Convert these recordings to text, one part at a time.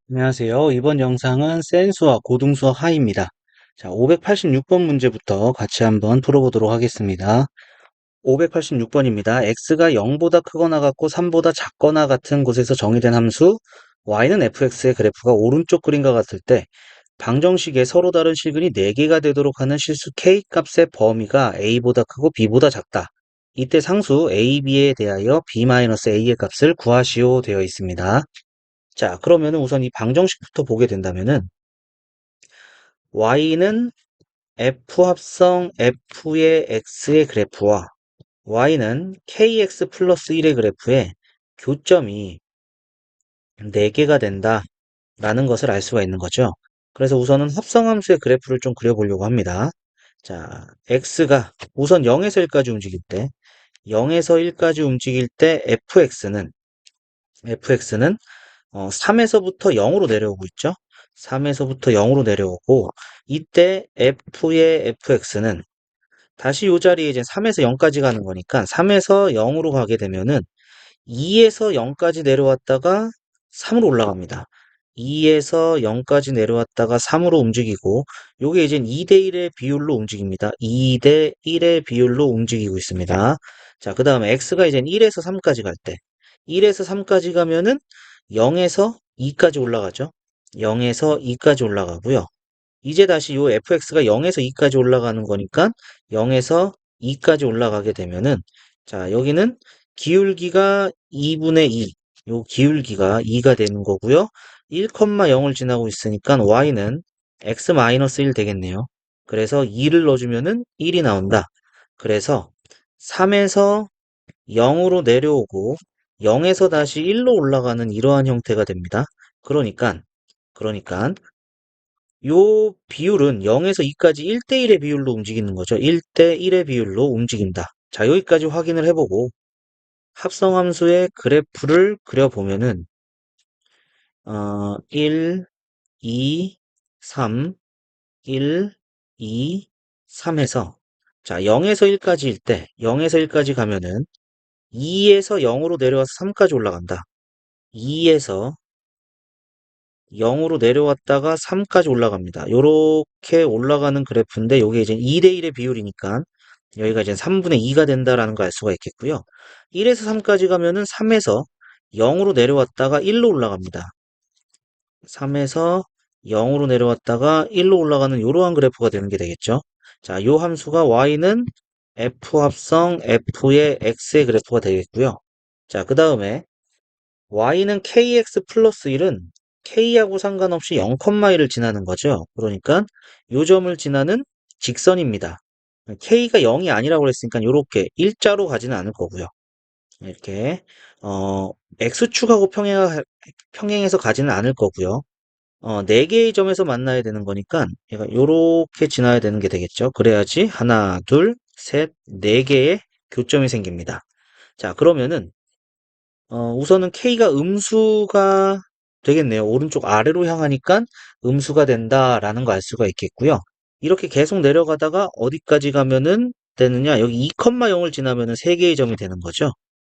안녕하세요. 이번 영상은 센수와 고등수학 하입니다. 자, 586번 문제부터 같이 한번 풀어보도록 하겠습니다. 586번입니다. x가 0보다 크거나 같고 3보다 작거나 같은 곳에서 정의된 함수 y는 fx의 그래프가 오른쪽 그림과 같을 때 방정식에 서로 다른 실근이 4개가 되도록 하는 실수 k 값의 범위가 a보다 크고 b보다 작다. 이때 상수 a, b에 대하여 b-a의 값을 구하시오 되어 있습니다. 자, 그러면은 우선 이 방정식부터 보게 된다면은 y는 f 합성 f의 x의 그래프와 y는 kx 플러스 1의 그래프의 교점이 4개가 된다라는 것을 알 수가 있는 거죠. 그래서 우선은 합성함수의 그래프를 좀 그려보려고 합니다. 자, x가 우선 0에서 1까지 움직일 때 0에서 1까지 움직일 때 fx는 3에서부터 0으로 내려오고 있죠. 3에서부터 0으로 내려오고 이때 f의 fx는 다시 이 자리에 이제 3에서 0까지 가는 거니까 3에서 0으로 가게 되면은 2에서 0까지 내려왔다가 3으로 올라갑니다. 2에서 0까지 내려왔다가 3으로 움직이고 요게 이제 2대 1의 비율로 움직입니다. 2대 1의 비율로 움직이고 있습니다. 자, 그 다음에 x가 이제 1에서 3까지 갈 때 1에서 3까지 가면은 0에서 2까지 올라가죠. 0에서 2까지 올라가고요. 이제 다시 요 fx가 0에서 2까지 올라가는 거니까 0에서 2까지 올라가게 되면은 자, 여기는 기울기가 2분의 2, 요 기울기가 2가 되는 거고요. 1,0을 지나고 있으니까 y는 x-1 되겠네요. 그래서 2를 넣어주면은 1이 나온다. 그래서 3에서 0으로 내려오고 0에서 다시 1로 올라가는 이러한 형태가 됩니다. 그러니까 요 비율은 0에서 2까지 1대1의 비율로 움직이는 거죠. 1대1의 비율로 움직인다. 자, 여기까지 확인을 해보고 합성함수의 그래프를 그려보면은 1, 2, 3, 1, 2, 3에서 자, 0에서 1까지일 때 0에서 1까지 가면은 2에서 0으로 내려와서 3까지 올라간다. 2에서 0으로 내려왔다가 3까지 올라갑니다. 요렇게 올라가는 그래프인데 요게 이제 2대1의 비율이니까 여기가 이제 3분의 2가 된다라는 걸 알 수가 있겠고요. 1에서 3까지 가면은 3에서 0으로 내려왔다가 1로 올라갑니다. 3에서 0으로 내려왔다가 1로 올라가는 이러한 그래프가 되는 게 되겠죠. 자, 요 함수가 y는 f 합성 f의 x의 그래프가 되겠고요. 자, 그 다음에 y는 kx 플러스 1은 k하고 상관없이 0,1을 지나는 거죠. 그러니까 요 점을 지나는 직선입니다. k가 0이 아니라고 그랬으니까 이렇게 일자로 가지는 않을 거고요. 이렇게 x축하고 평행해서 가지는 않을 거고요. 4개의 점에서 만나야 되는 거니까 얘가 요렇게 지나야 되는 게 되겠죠. 그래야지 하나, 둘, 셋, 4개의 교점이 생깁니다. 자, 그러면은 우선은 K가 음수가 되겠네요. 오른쪽 아래로 향하니까 음수가 된다라는 거 알 수가 있겠고요. 이렇게 계속 내려가다가 어디까지 가면은 되느냐? 여기 2,0을 지나면은 3개의 점이 되는 거죠.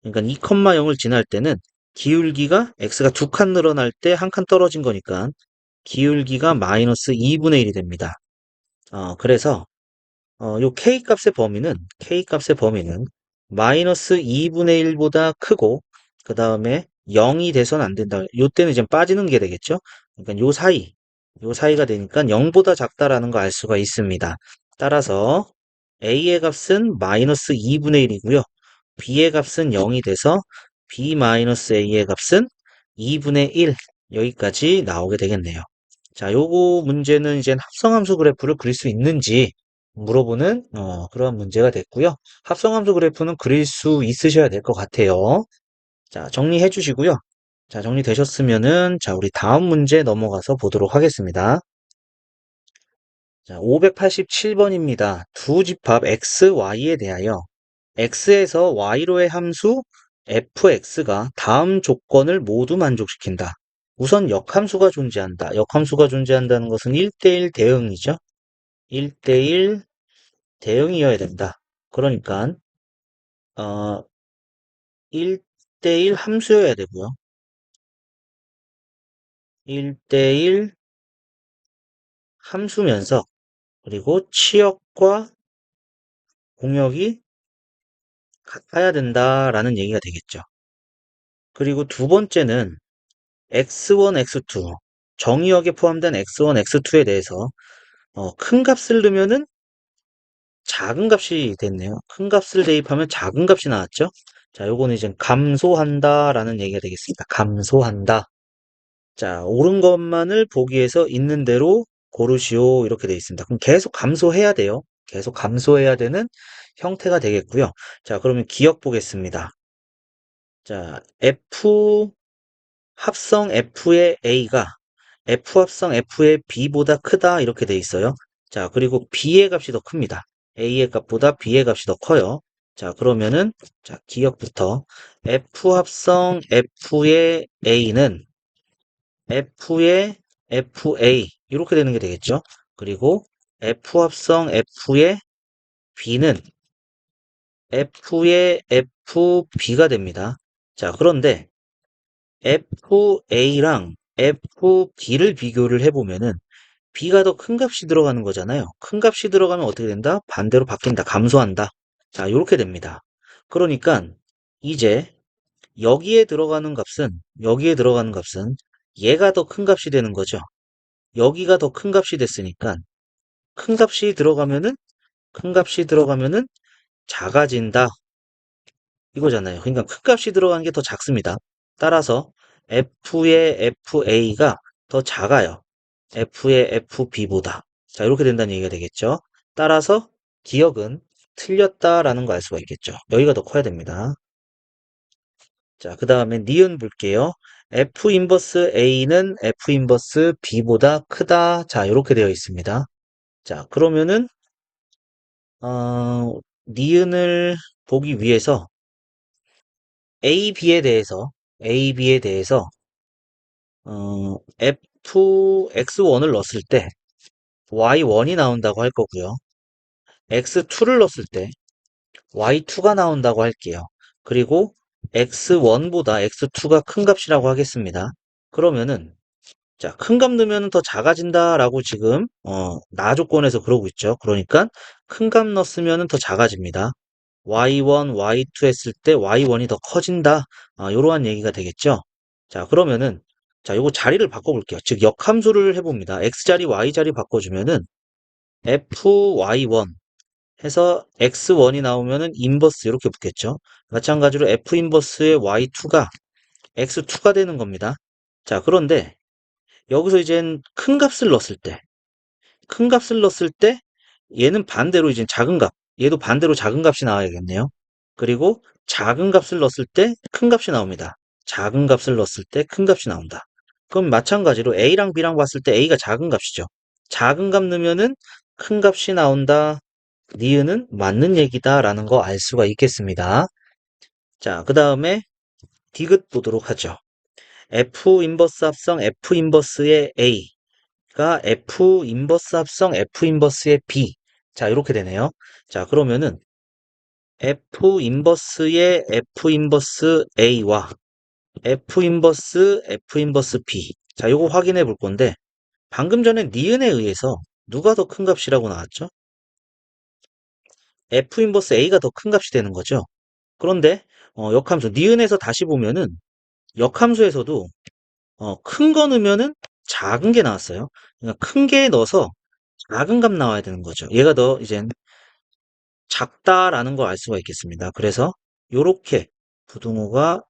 그러니까 2,0을 지날 때는 기울기가 x가 2칸 늘어날 때 1칸 떨어진 거니까 기울기가 마이너스 2분의 1이 됩니다. 그래서 요 k 값의 범위는 마이너스 2분의 1보다 크고 그 다음에 0이 돼서는 안 된다. 요때는 이제 빠지는 게 되겠죠. 그러니까 요 사이가 되니까 0보다 작다라는 거 알 수가 있습니다. 따라서 a의 값은 마이너스 2분의 1이고요. b의 값은 0이 돼서 b 마이너스 a의 값은 2분의 1 여기까지 나오게 되겠네요. 자, 요거 문제는 이제 합성함수 그래프를 그릴 수 있는지 물어보는 그런 문제가 됐고요. 합성함수 그래프는 그릴 수 있으셔야 될 것 같아요. 자, 정리해 주시고요. 자, 정리되셨으면은 자, 우리 다음 문제 넘어가서 보도록 하겠습니다. 자, 587번입니다. 두 집합 x, y에 대하여 x에서 y로의 함수 fx가 다음 조건을 모두 만족시킨다. 우선 역함수가 존재한다. 역함수가 존재한다는 것은 1대1 대응이죠. 1대1 대응이어야 된다. 그러니까 어, 1대1 함수여야 되고요. 1대1 함수면서 그리고 치역과 공역이 같아야 된다라는 얘기가 되겠죠. 그리고 두 번째는 x1, x2 정의역에 포함된 x1, x2에 대해서 큰 값을 넣으면은 작은 값이 됐네요. 큰 값을 대입하면 작은 값이 나왔죠. 자, 요거는 이제 감소한다라는 얘기가 되겠습니다. 감소한다. 자, 옳은 것만을 보기에서 있는 대로 고르시오. 이렇게 되어 있습니다. 그럼 계속 감소해야 돼요. 계속 감소해야 되는 형태가 되겠고요. 자, 그러면 기억 보겠습니다. 자, F 합성 F의 A가 F 합성 F의 B보다 크다. 이렇게 돼 있어요. 자, 그리고 B의 값이 더 큽니다. A의 값보다 B의 값이 더 커요. 자, 그러면은, 자, 기억부터 F 합성 F의 A는 F의 FA 이렇게 되는 게 되겠죠. 그리고 F 합성 F의 B는 F의 FB가 됩니다. 자, 그런데 FA랑 FB를 비교를 해보면은 B가 더 큰 값이 들어가는 거잖아요. 큰 값이 들어가면 어떻게 된다? 반대로 바뀐다. 감소한다. 자, 이렇게 됩니다. 그러니까 이제 여기에 들어가는 값은 얘가 더 큰 값이 되는 거죠. 여기가 더 큰 값이 됐으니까 큰 값이 들어가면은 큰 값이 들어가면은 작아진다 이거잖아요. 그러니까 큰 값이 들어가는 게 더 작습니다. 따라서 F의 FA가 더 작아요. F의 FB보다. 자, 이렇게 된다는 얘기가 되겠죠. 따라서 기억은 틀렸다라는 거 알 수가 있겠죠. 여기가 더 커야 됩니다. 자, 그 다음에 니은 볼게요. F 인버스 A는 F 인버스 B보다 크다. 자, 이렇게 되어 있습니다. 자, 그러면은 니은을 보기 위해서 A, B에 대해서 X1을 넣었을 때 Y1이 나온다고 할 거고요. X2를 넣었을 때 Y2가 나온다고 할게요. 그리고 X1보다 X2가 큰 값이라고 하겠습니다. 그러면은 자, 큰 값 넣으면 더 작아진다라고 지금 나 조건에서 그러고 있죠. 그러니까 큰 값 넣었으면 더 작아집니다. Y1, Y2 했을 때 Y1이 더 커진다. 이러한 얘기가 되겠죠. 자, 그러면은 자, 요거 자리를 바꿔볼게요. 즉 역함수를 해봅니다. X자리, Y자리 바꿔주면은 FY1 해서 X1이 나오면은 인버스 이렇게 붙겠죠. 마찬가지로 F 인버스의 Y2가 X2가 되는 겁니다. 자, 그런데 여기서 이젠 큰 값을 넣었을 때 얘는 반대로 이제 작은 값, 얘도 반대로 작은 값이 나와야겠네요. 그리고 작은 값을 넣었을 때 큰 값이 나옵니다. 작은 값을 넣었을 때 큰 값이 나온다. 그럼 마찬가지로 A랑 B랑 봤을 때 A가 작은 값이죠. 작은 값 넣으면은 큰 값이 나온다. 니은은 맞는 얘기다라는 거 알 수가 있겠습니다. 자, 그 다음에 디귿 보도록 하죠. F 인버스 합성 F 인버스의 A가 F 인버스 합성 F 인버스의 B. 자, 이렇게 되네요. 자, 그러면은 F 인버스의 F 인버스 A와 F 인버스 B. 자, 요거 확인해 볼 건데 방금 전에 니은에 의해서 누가 더 큰 값이라고 나왔죠? F 인버스 A가 더 큰 값이 되는 거죠. 그런데 역함수 니은에서 다시 보면은 역함수에서도 큰 거 넣으면은 작은 게 나왔어요. 그러니까 큰 게 넣어서 작은 값 나와야 되는 거죠. 얘가 더 이젠 작다라는 걸 알 수가 있겠습니다. 그래서 요렇게 부등호가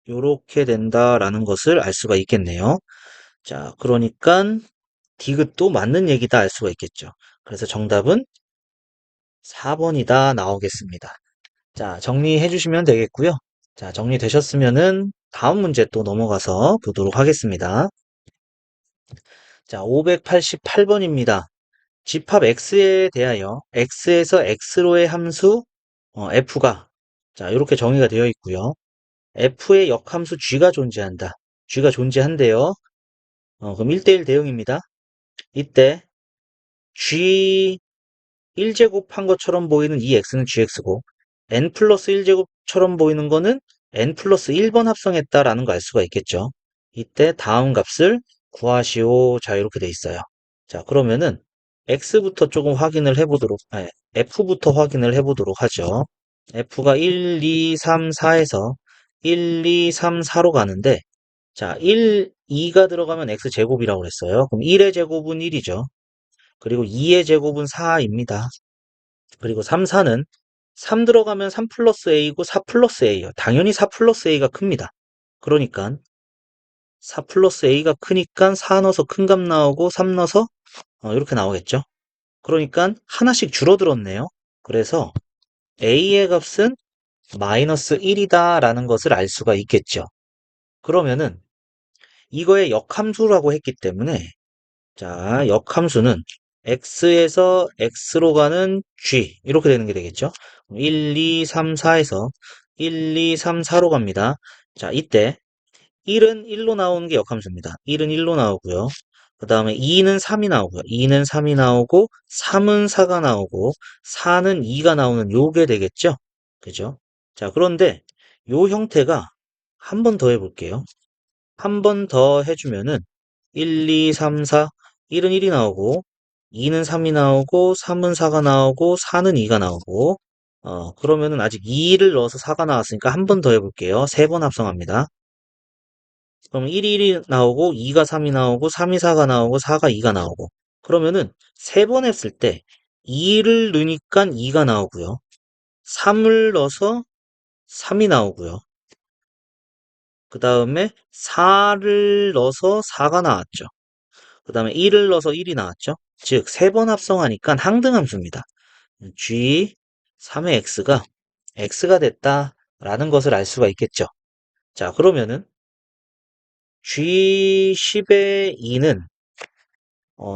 요렇게 된다라는 것을 알 수가 있겠네요. 자, 그러니까 디귿도 맞는 얘기다 알 수가 있겠죠. 그래서 정답은 4번이다 나오겠습니다. 자, 정리해 주시면 되겠고요. 자, 정리되셨으면은 다음 문제 또 넘어가서 보도록 하겠습니다. 자, 588번입니다. 집합 x에 대하여 x에서 x로의 함수 f가 자, 이렇게 정의가 되어 있고요. f의 역함수 g가 존재한다. g가 존재한대요. 그럼 1대1 대응입니다. 이때 g 1제곱한 것처럼 보이는 이 x는 gx고 n 플러스 1제곱처럼 보이는 거는 n 플러스 1번 합성했다라는 거 알 수가 있겠죠. 이때 다음 값을 구하시오. 자, 이렇게 돼 있어요. 자, 그러면은 x부터 조금 확인을 해보도록, 아니, f부터 확인을 해보도록 하죠. f가 1, 2, 3, 4에서 1, 2, 3, 4로 가는데, 자, 1, 2가 들어가면 x제곱이라고 그랬어요. 그럼 1의 제곱은 1이죠. 그리고 2의 제곱은 4입니다. 그리고 3, 4는 3 들어가면 3 플러스 a고 4 플러스 a예요. 당연히 4 플러스 a가 큽니다. 그러니까 4 플러스 a가 크니까 4 넣어서 큰 값 나오고 3 넣어서 이렇게 나오겠죠. 그러니까 하나씩 줄어들었네요. 그래서 a의 값은 마이너스 1이다 라는 것을 알 수가 있겠죠. 그러면은 이거의 역함수라고 했기 때문에 자, 역함수는 x에서 x로 가는 g 이렇게 되는 게 되겠죠. 1, 2, 3, 4에서 1, 2, 3, 4로 갑니다. 자, 이때 1은 1로 나오는 게 역함수입니다. 1은 1로 나오고요. 그 다음에 2는 3이 나오고요. 2는 3이 나오고 3은 4가 나오고 4는 2가 나오는 요게 되겠죠. 그죠? 자, 그런데 요 형태가 한 번 더 해볼게요. 한 번 더 해주면은 1, 2, 3, 4, 1은 1이 나오고 2는 3이 나오고 3은 4가 나오고 4는 2가 나오고 그러면은 아직 2를 넣어서 4가 나왔으니까 한 번 더 해볼게요. 세 번 합성합니다. 그럼 1이 1이 나오고 2가 3이 나오고 3이 4가 나오고 4가 2가 나오고 그러면은 세 번 했을 때 2를 넣으니까 2가 나오고요. 3을 넣어서 3이 나오고요. 그 다음에 4를 넣어서 4가 나왔죠. 그 다음에 1을 넣어서 1이 나왔죠. 즉, 세 번 합성하니까 항등함수입니다. G 3의 X가 됐다라는 것을 알 수가 있겠죠. 자, 그러면은 G 10의 2는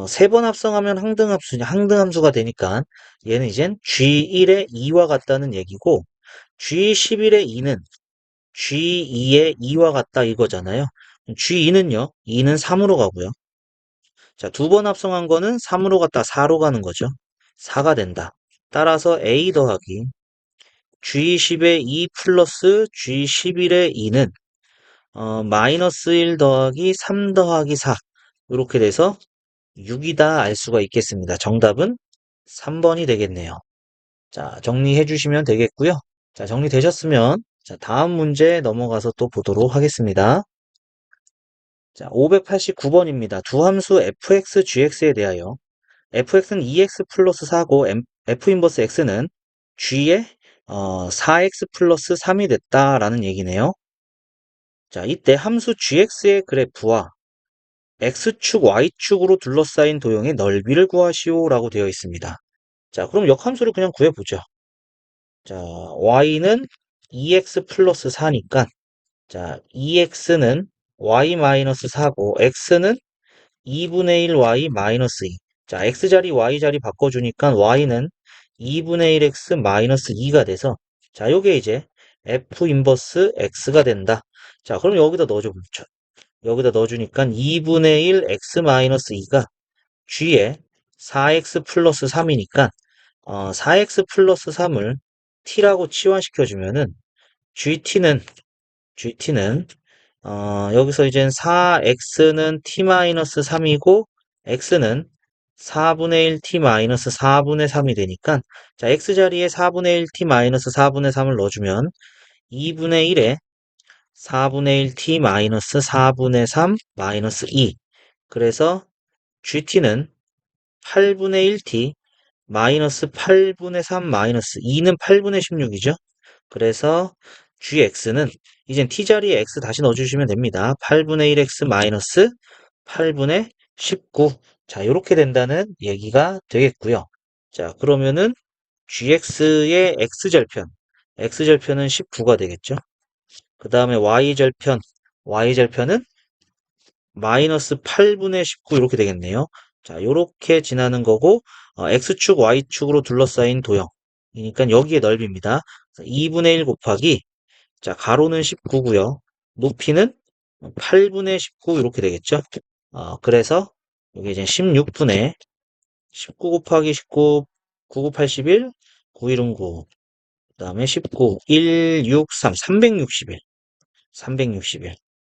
세 번 합성하면 항등함수가 되니까 얘는 이젠 G1의 2와 같다는 얘기고 G11의 2는 G2의 2와 같다 이거잖아요. G2는요, 2는 3으로 가고요. 자, 두 번 합성한 거는 3으로 갔다 4로 가는 거죠. 4가 된다. 따라서 A 더하기 G10의 2 플러스 G11의 2는 마이너스 1 더하기 3 더하기 4 이렇게 돼서 6이다 알 수가 있겠습니다. 정답은 3번이 되겠네요. 자, 정리해 주시면 되겠고요. 자, 정리되셨으면 자, 다음 문제 넘어가서 또 보도록 하겠습니다. 자, 589번입니다. 두 함수 fx, gx에 대하여 fx는 2x 플러스 4고 f 인버스 x는 g의 4x 플러스 3이 됐다라는 얘기네요. 자, 이때 함수 gx의 그래프와 x축, y축으로 둘러싸인 도형의 넓이를 구하시오 라고 되어 있습니다. 자, 그럼 역함수를 그냥 구해보죠. 자, y는 2x 플러스 4니까 자, 2x는 y 마이너스 4고 x는 2분의 1 y 마이너스 2. 자, x자리 y자리 바꿔주니까 y는 2분의 1x 마이너스 2가 돼서 자, 요게 이제 f 인버스 x가 된다. 자, 그럼 여기다 넣어줘. 여기다 넣어주니까 2분의 1 x 마이너스 2가 g에 4x 플러스 3이니까 4x 플러스 3을 t라고 치환시켜주면은 GT는 여기서 이젠 4x는 t-3이고 x는 4분의 1 t-4분의 3이 되니까 자 x자리에 4분의 1 t-4분의 3을 넣어주면 2분의 1에 4분의 1 t-4분의 3 마이너스 2 그래서 gt는 8분의 1t 마이너스 8분의 3 마이너스 2는 8분의 16이죠. 그래서 gx는 이젠 t자리에 x 다시 넣어주시면 됩니다. 8분의 1x 마이너스 8분의 19. 자, 이렇게 된다는 얘기가 되겠고요. 자, 그러면은 gx의 x절편은 19가 되겠죠. 그 다음에 y절편은 마이너스 8분의 19 이렇게 되겠네요. 자, 이렇게 지나는 거고 x축, y축으로 둘러싸인 도형이니까 여기에 넓이입니다. 2분의 1 곱하기 자, 가로는 19고요. 높이는 8분의 19 이렇게 되겠죠. 그래서 여기 이제 19 곱하기 19, 9, 9, 81, 9, 1은 9. 다음에 19, 1, 6, 3, 361. 361.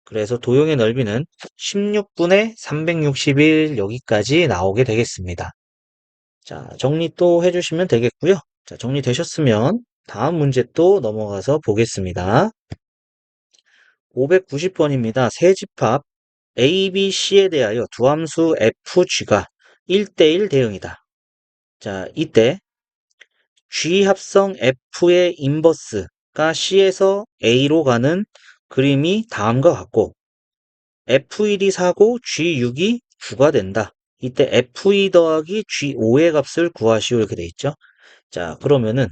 그래서 도형의 넓이는 16분의 361 여기까지 나오게 되겠습니다. 자, 정리 또 해주시면 되겠고요. 자, 정리되셨으면 다음 문제 또 넘어가서 보겠습니다. 590번입니다. 세 집합 A, B, C에 대하여 두 함수 FG가 1대1 대응이다. 자, 이때 G 합성 F의 인버스가 C에서 A로 가는 그림이 다음과 같고 F1이 4고 G6이 9가 된다. 이때 F2 더하기 G5의 값을 구하시오 이렇게 돼 있죠. 자, 그러면은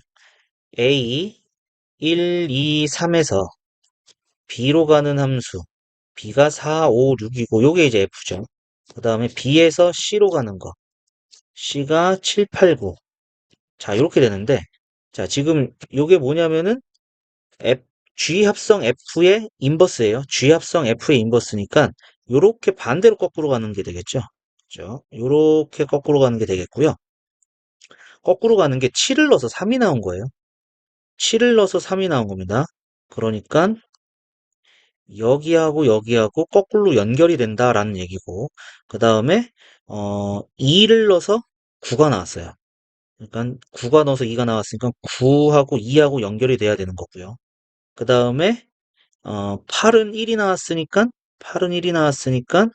A 1, 2, 3에서 B로 가는 함수 B가 4, 5, 6이고 요게 이제 F죠. 그 다음에 B에서 C로 가는 거 C가 7, 8, 9. 자, 이렇게 되는데 자, 지금 요게 뭐냐면은 G 합성 F의 인버스예요. G 합성 F의 인버스니까 요렇게 반대로 거꾸로 가는 게 되겠죠. 그죠? 요렇게 거꾸로 가는 게 되겠고요. 거꾸로 가는 게 7을 넣어서 3이 나온 거예요. 7을 넣어서 3이 나온 겁니다. 그러니까 여기하고 여기하고 거꾸로 연결이 된다라는 얘기고 그 다음에 2를 넣어서 9가 나왔어요. 그러니까 9가 넣어서 2가 나왔으니까 9하고 2하고 연결이 돼야 되는 거고요. 그 다음에 8은 1이 나왔으니까 8은 1이 나왔으니까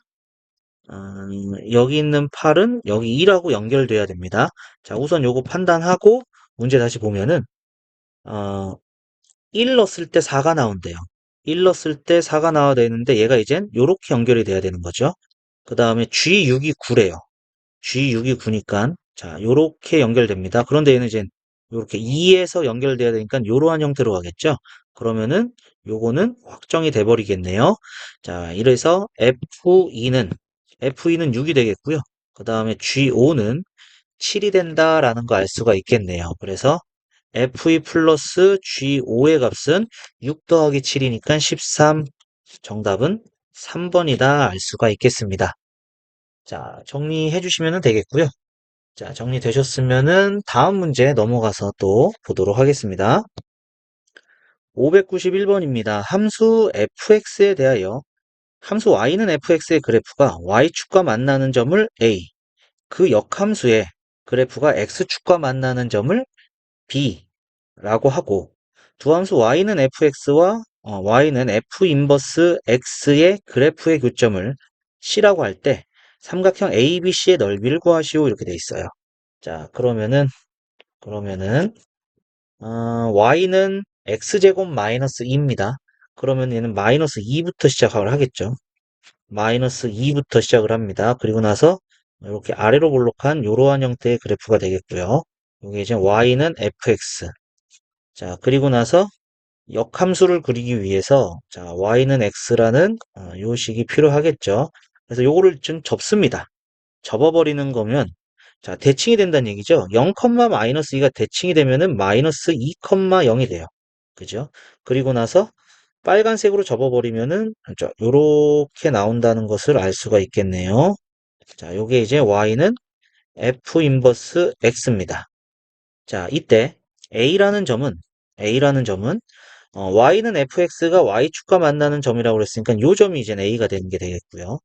여기 있는 8은 여기 2라고 연결돼야 됩니다. 자, 우선 요거 판단하고 문제 다시 보면은 1 넣었을 때 4가 나온대요. 1 넣었을 때 4가 나와야 되는데 얘가 이젠 요렇게 연결이 돼야 되는 거죠. 그 다음에 G6이 9래요. G6이 9니까 자, 요렇게 연결됩니다. 그런데 얘는 이제 요렇게 2에서 연결돼야 되니까 요러한 형태로 가겠죠. 그러면은 요거는 확정이 돼 버리겠네요. 자, 이래서 F2는 6이 되겠고요. 그 다음에 G5는 7이 된다라는 거 알 수가 있겠네요. 그래서 F2 플러스 G5의 값은 6 더하기 7이니까 13. 정답은 3번이다 알 수가 있겠습니다. 자, 정리해 주시면 되겠고요. 자, 정리되셨으면은 다음 문제 넘어가서 또 보도록 하겠습니다. 591번입니다. 함수 fx에 대하여 함수 y는 fx의 그래프가 y축과 만나는 점을 a, 그 역함수의 그래프가 x축과 만나는 점을 b라고 하고 두 함수 y는 fx와 y는 f 인버스 x의 그래프의 교점을 c라고 할 때 삼각형 ABC의 넓이를 구하시오 이렇게 돼 있어요. 자, 그러면은 y는 x제곱 마이너스 2입니다. 그러면 얘는 마이너스 2부터 시작을 하겠죠. 마이너스 2부터 시작을 합니다. 그리고 나서 이렇게 아래로 볼록한 이러한 형태의 그래프가 되겠고요. 여기 이제 y는 fx. 자, 그리고 나서 역함수를 그리기 위해서 자, y는 x라는 요식이 필요하겠죠. 그래서 요거를 좀 접습니다. 접어버리는 거면 자, 대칭이 된다는 얘기죠. 0, 마이너스 2가 대칭이 되면은 마이너스 2, 0이 돼요. 그죠? 그리고 나서 빨간색으로 접어버리면은 요렇게 나온다는 것을 알 수가 있겠네요. 자, 요게 이제 y는 f 인버스 x입니다. 자, 이때 A라는 점은 y는 fx가 y축과 만나는 점이라고 그랬으니까 요 점이 이제 A가 되는 게 되겠고요.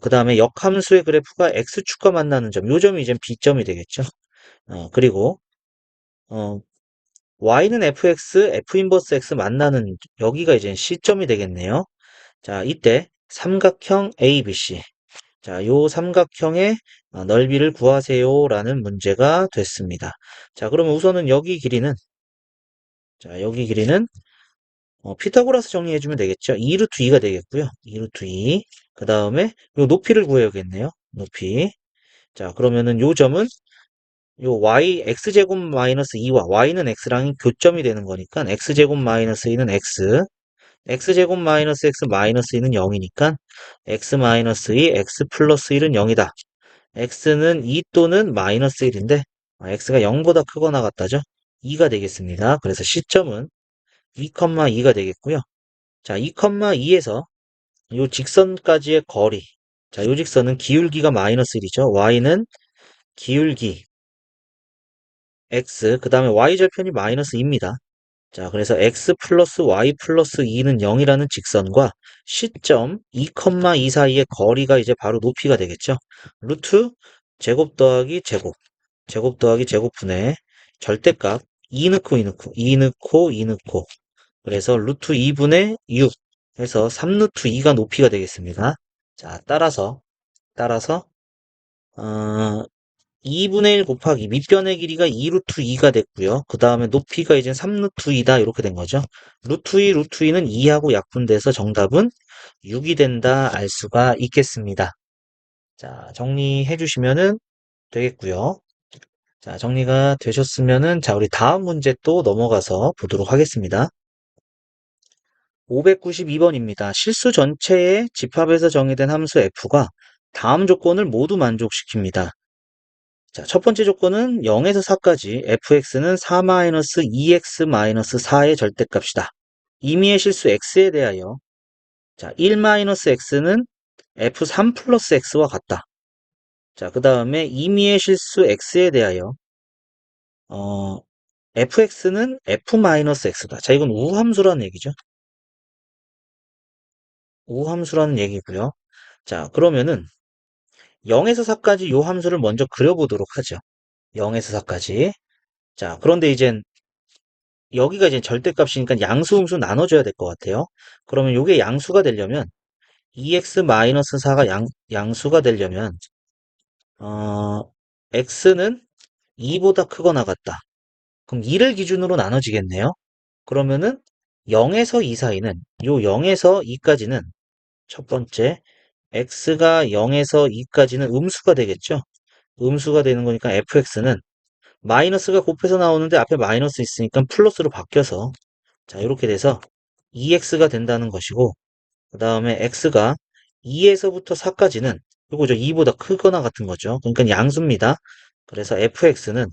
그 다음에 역함수의 그래프가 x축과 만나는 점, 요 점이 이제 B점이 되겠죠. 그리고 어, y는 fx, f 인버스 x 만나는 여기가 이제 C점이 되겠네요. 자, 이때 삼각형 ABC. 자, 요 삼각형의 넓이를 구하세요라는 문제가 됐습니다. 자, 그러면 우선은 여기 길이는 피타고라스 정리해주면 되겠죠. 2 루트 2가 되겠고요. 2 루트 2. 그 다음에 요 높이를 구해야겠네요. 높이. 자, 그러면은 요 점은 요 x제곱 마이너스 2와 y는 x랑 교점이 되는 거니까 x제곱 마이너스 2는 x제곱 마이너스 x 마이너스 2는 0이니까 x 마이너스 2, x 플러스 1은 0이다. x는 2 또는 마이너스 1인데 x가 0보다 크거나 같다죠. 2가 되겠습니다. 그래서 C점은 2,2가 되겠고요. 자, 2,2에서 요 직선까지의 거리. 자, 요 직선은 기울기가 마이너스 1이죠. y는 기울기 x, 그 다음에 y절편이 마이너스 2입니다. 자, 그래서 x 플러스 y 플러스 2는 0이라는 직선과 시점 2, 2 사이의 거리가 이제 바로 높이가 되겠죠. 루트 제곱 더하기 제곱, 제곱 더하기 제곱분의 절대값 2 넣고 2 넣고 2 넣고 2 넣고, 그래서 루트 2분의 6 해서 3 루트 2가 높이가 되겠습니다. 자, 따라서 어, 2분의 1 곱하기 밑변의 길이가 2 루트 2가 됐고요. 그 다음에 높이가 이제 3 루트 2다 이렇게 된 거죠. 루트 2는 2하고 약분돼서 정답은 6이 된다 알 수가 있겠습니다. 자, 정리해 주시면은 되겠고요. 자, 정리가 되셨으면은 자, 우리 다음 문제 또 넘어가서 보도록 하겠습니다. 592번입니다. 실수 전체의 집합에서 정의된 함수 f가 다음 조건을 모두 만족시킵니다. 자, 첫 번째 조건은 0에서 4까지 fx는 4-2x-4의 절대값이다. 임의의 실수 x에 대하여 자, 1-x는 f3 플러스 x와 같다. 자, 그 다음에 임의의 실수 x에 대하여 fx는 f-x다. 자, 이건 우함수라는 얘기죠. 우함수라는 얘기고요. 자, 그러면은 0에서 4까지 요 함수를 먼저 그려보도록 하죠. 0에서 4까지. 자, 그런데 이젠 여기가 이제 절대값이니까 양수, 음수 나눠줘야 될 것 같아요. 그러면 이게 양수가 되려면 2x-4가 양수가 되려면 어, x는 2보다 크거나 같다. 그럼 2를 기준으로 나눠지겠네요. 그러면은 0에서 2 사이는 요 0에서 2까지는 첫 번째 x가 0에서 2까지는 음수가 되겠죠. 음수가 되는 거니까 fx는 마이너스가 곱해서 나오는데 앞에 마이너스 있으니까 플러스로 바뀌어서 자, 이렇게 돼서 2x가 된다는 것이고, 그 다음에 x가 2에서부터 4까지는 이거죠. 2보다 크거나 같은 거죠. 그러니까 양수입니다. 그래서 fx는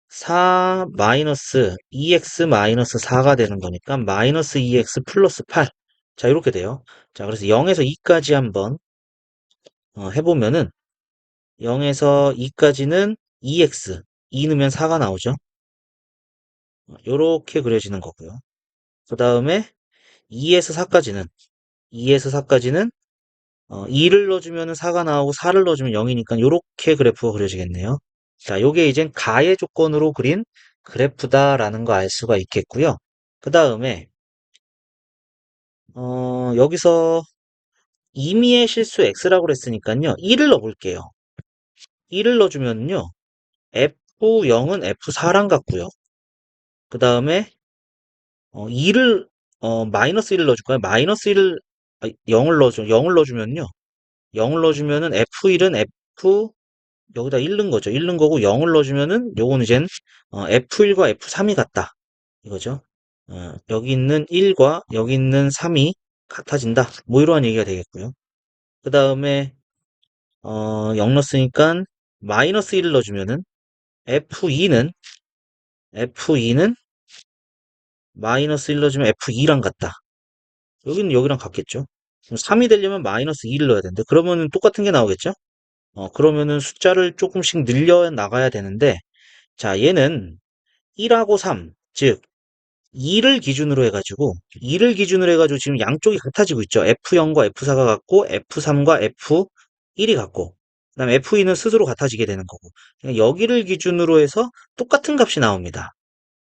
4 마이너스 2x 마이너스 4가 되는 거니까 마이너스 2x 플러스 8. 자, 이렇게 돼요. 자, 그래서 0에서 2까지 한번 해보면은 0에서 2까지는 2x, 2 넣으면 4가 나오죠. 이렇게 그려지는 거고요. 그 다음에 2에서 4까지는 2를 넣어주면 4가 나오고 4를 넣어주면 0이니까 이렇게 그래프가 그려지겠네요. 자, 요게 이젠 가의 조건으로 그린 그래프다라는 거 알 수가 있겠고요. 그 다음에 여기서 임의의 실수 x라고 그랬으니까요. 1을 넣어볼게요. 1을 넣어주면요. f0은 f4랑 같고요. 그 다음에 2를 마이너스 1을 넣어줄까요? 마이너스 1을 0을 넣어줘. 0을 넣어주면요. 0을 넣어주면은 F1은 F 여기다 1 넣은 거죠. 1 넣은 거고 0을 넣어주면은 요거는 이젠 F1과 F3이 같다. 이거죠. 여기 있는 1과 여기 있는 3이 같아진다. 뭐 이러한 얘기가 되겠고요. 그 다음에 0 넣었으니까 마이너스 1을 넣어주면은 F2는 마이너스 1 넣어주면 F2랑 같다. 여기는 여기랑 같겠죠. 그럼 3이 되려면 마이너스 2를 넣어야 되는데 그러면은 똑같은 게 나오겠죠? 그러면은 숫자를 조금씩 늘려 나가야 되는데, 자, 얘는 1하고 3, 즉, 2를 기준으로 해가지고 지금 양쪽이 같아지고 있죠. F0과 F4가 같고, F3과 F1이 같고, 그 다음에 F2는 스스로 같아지게 되는 거고, 그냥 여기를 기준으로 해서 똑같은 값이 나옵니다.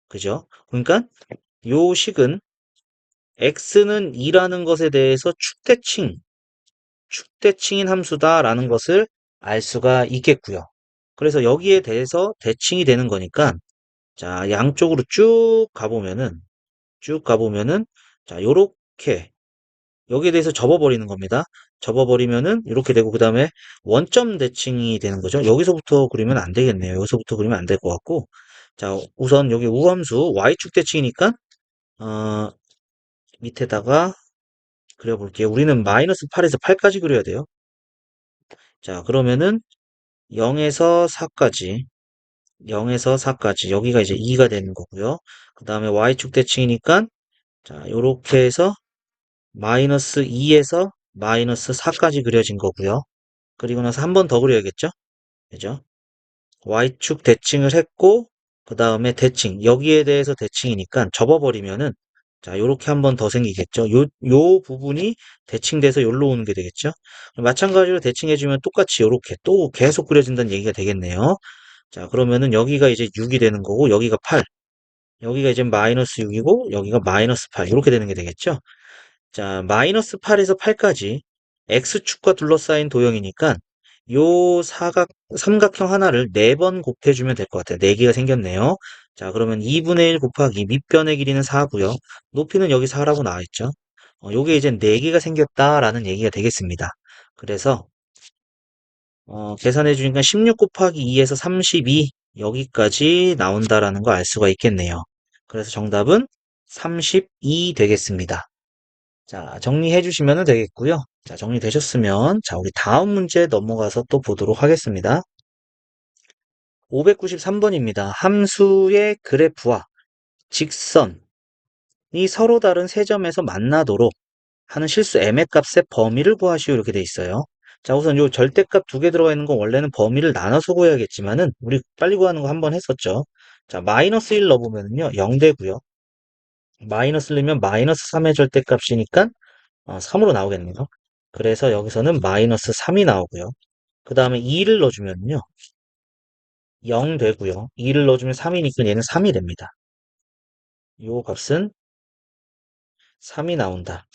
그죠? 그러니까, 요 식은 x는 2라는 것에 대해서 축대칭인 함수다라는 것을 알 수가 있겠고요. 그래서 여기에 대해서 대칭이 되는 거니까 자, 양쪽으로 쭉 가보면은 자, 요렇게 여기에 대해서 접어버리는 겁니다. 접어버리면은 이렇게 되고 그다음에 원점 대칭이 되는 거죠. 여기서부터 그리면 안 되겠네요. 여기서부터 그리면 안 될 것 같고 자, 우선 여기 우함수 y축 대칭이니까 어, 밑에다가 그려볼게요. 우리는 마이너스 8에서 8까지 그려야 돼요. 자, 그러면은 0에서 4까지 여기가 이제 2가 되는 거고요. 그 다음에 y축 대칭이니까 자 요렇게 해서 마이너스 2에서 마이너스 4까지 그려진 거고요. 그리고 나서 한 번 더 그려야겠죠? 그죠? y축 대칭을 했고 그 다음에 대칭 여기에 대해서 대칭이니까 접어버리면은 자 요렇게 한 번 더 생기겠죠. 요 부분이 대칭돼서 여기로 오는 게 되겠죠. 마찬가지로 대칭해주면 똑같이 요렇게 또 계속 그려진다는 얘기가 되겠네요. 자 그러면은 여기가 이제 6이 되는 거고 여기가 8, 여기가 이제 마이너스 6이고 여기가 마이너스 8 이렇게 되는 게 되겠죠. 자, 마이너스 8에서 8까지 x축과 둘러싸인 도형이니까 요 삼각형 하나를 4번 곱해주면 될 것 같아요. 4개가 생겼네요. 자, 그러면 2분의 1 곱하기 밑변의 길이는 4고요. 높이는 여기 4라고 나와있죠. 요게 이제 4개가 생겼다라는 얘기가 되겠습니다. 그래서 계산해 주니까 16 곱하기 2에서 32 여기까지 나온다라는 거 알 수가 있겠네요. 그래서 정답은 32 되겠습니다. 자, 정리해 주시면 되겠고요. 자, 정리되셨으면, 자, 우리 다음 문제 넘어가서 또 보도록 하겠습니다. 593번입니다. 함수의 그래프와 직선이 서로 다른 세 점에서 만나도록 하는 실수 m의 값의 범위를 구하시오 이렇게 돼 있어요. 자, 우선 요 절대값 2개 들어가 있는 건 원래는 범위를 나눠서 구해야겠지만은 우리 빨리 구하는 거 한번 했었죠. 자, 마이너스 1 넣어보면요 0 되고요. 마이너스 1이면 마이너스 3의 절대값이니까 3으로 나오겠네요. 그래서 여기서는 마이너스 3이 나오고요. 그 다음에 2를 넣어주면요. 0 되고요. 2를 넣어주면 3이니까 얘는 3이 됩니다. 요 값은 3이 나온다.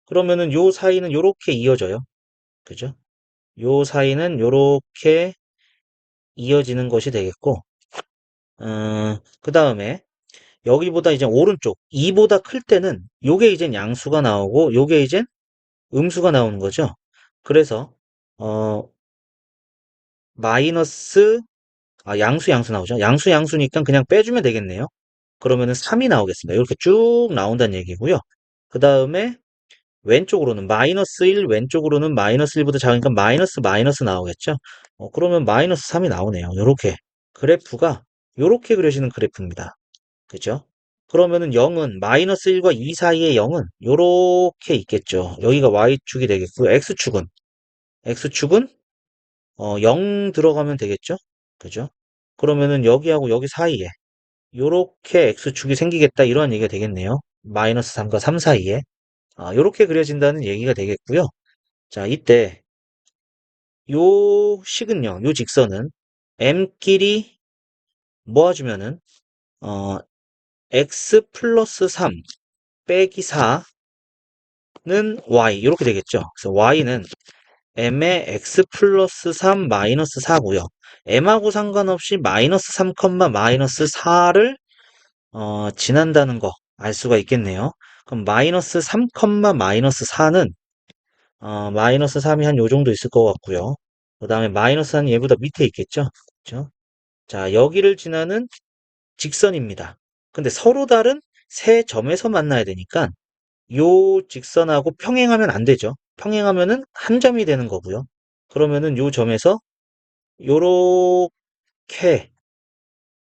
그러면은 요 사이는 요렇게 이어져요. 그죠? 요 사이는 요렇게 이어지는 것이 되겠고, 그 다음에 여기보다 이제 오른쪽 2보다 클 때는 요게 이제 양수가 나오고 요게 이제 음수가 나오는 거죠. 그래서 어 마이너스 양수 나오죠. 양수니까 그냥 빼주면 되겠네요. 그러면은 3이 나오겠습니다. 이렇게 쭉 나온다는 얘기고요. 그 다음에 왼쪽으로는 마이너스 1, 왼쪽으로는 마이너스 1보다 작으니까 마이너스 나오겠죠. 그러면 마이너스 3이 나오네요. 이렇게 그래프가 이렇게 그려지는 그래프입니다. 그죠? 그러면은 0은 마이너스 1과 2 사이의 0은 이렇게 있겠죠. 여기가 y축이 되겠고요. x축은 0 들어가면 되겠죠? 그죠? 그러면은 여기하고 여기 사이에 요렇게 x축이 생기겠다 이런 얘기가 되겠네요. 마이너스 3과 3 사이에 요렇게 그려진다는 얘기가 되겠고요. 자, 이때 요 식은요, 요 직선은 m끼리 모아주면은 x 플러스 3 빼기 4는 y 이렇게 되겠죠. 그래서 y는 m의 x 플러스 3 마이너스 4고요. m하고 상관없이 마이너스 3, 마이너스 4를 지난다는 거 알 수가 있겠네요. 그럼 마이너스 3, 마이너스 4는 마이너스 3이 한 요 정도 있을 것 같고요. 그 다음에 마이너스 4는 얘보다 밑에 있겠죠. 그죠? 자, 여기를 지나는 직선입니다. 근데 서로 다른 세 점에서 만나야 되니까 요 직선하고 평행하면 안 되죠. 평행하면은 한 점이 되는 거고요. 그러면은 요 점에서 요렇게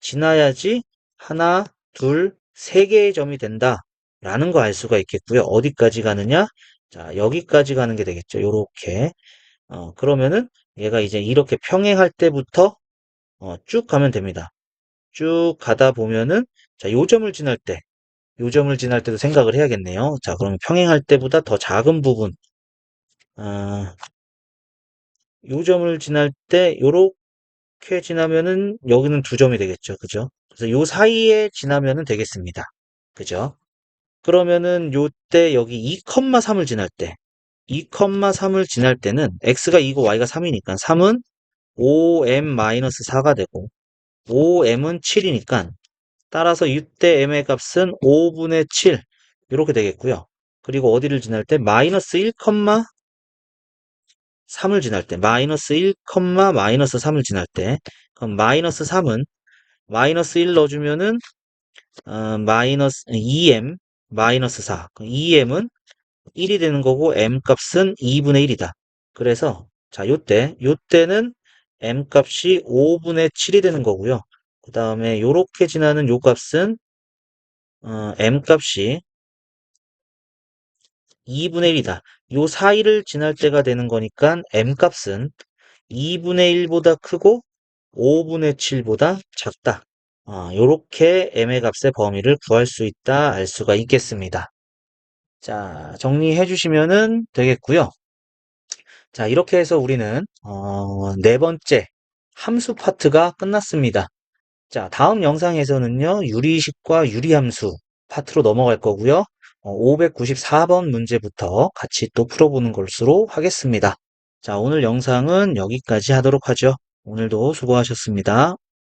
지나야지 하나, 둘, 세 개의 점이 된다라는 거 알 수가 있겠고요. 어디까지 가느냐? 자, 여기까지 가는 게 되겠죠. 요렇게. 그러면은 얘가 이제 이렇게 평행할 때부터 쭉 가면 됩니다. 쭉 가다 보면은 자, 요 점을 지날 때도 생각을 해야겠네요. 자, 그러면 평행할 때보다 더 작은 부분, 어, 요 점을 지날 때 요렇게 지나면은 여기는 두 점이 되겠죠. 그죠? 그래서 요 사이에 지나면은 되겠습니다. 그죠? 그러면은 요때 여기 2,3을 지날 때 2,3을 지날 때는 x가 2고 y가 3이니까 3은 5m-4가 되고 5m은 7이니까 따라서 이때 m의 값은 5분의 7 이렇게 되겠고요. 그리고 어디를 지날 때 마이너스 1,3을 지날 때 마이너스 1, 마이너스 3을 지날 때 그럼 마이너스 3은 마이너스 1 넣어주면은 마이너스 2m 마이너스 4 2m은 1이 되는 거고 m 값은 2분의 1이다. 그래서 자 요때는 m 값이 5분의 7이 되는 거고요. 그 다음에 요렇게 지나는 요 값은 m 값이 2분의 1이다. 요 사이를 지날 때가 되는 거니까 m 값은 2분의 1보다 크고 5분의 7보다 작다. 요렇게 m의 값의 범위를 구할 수 있다, 알 수가 있겠습니다. 자, 정리해 주시면은 되겠고요. 자, 이렇게 해서 우리는 네 번째 함수 파트가 끝났습니다. 자, 다음 영상에서는요, 유리식과 유리함수 파트로 넘어갈 거고요. 594번 문제부터 같이 또 풀어보는 것으로 하겠습니다. 자, 오늘 영상은 여기까지 하도록 하죠. 오늘도 수고하셨습니다.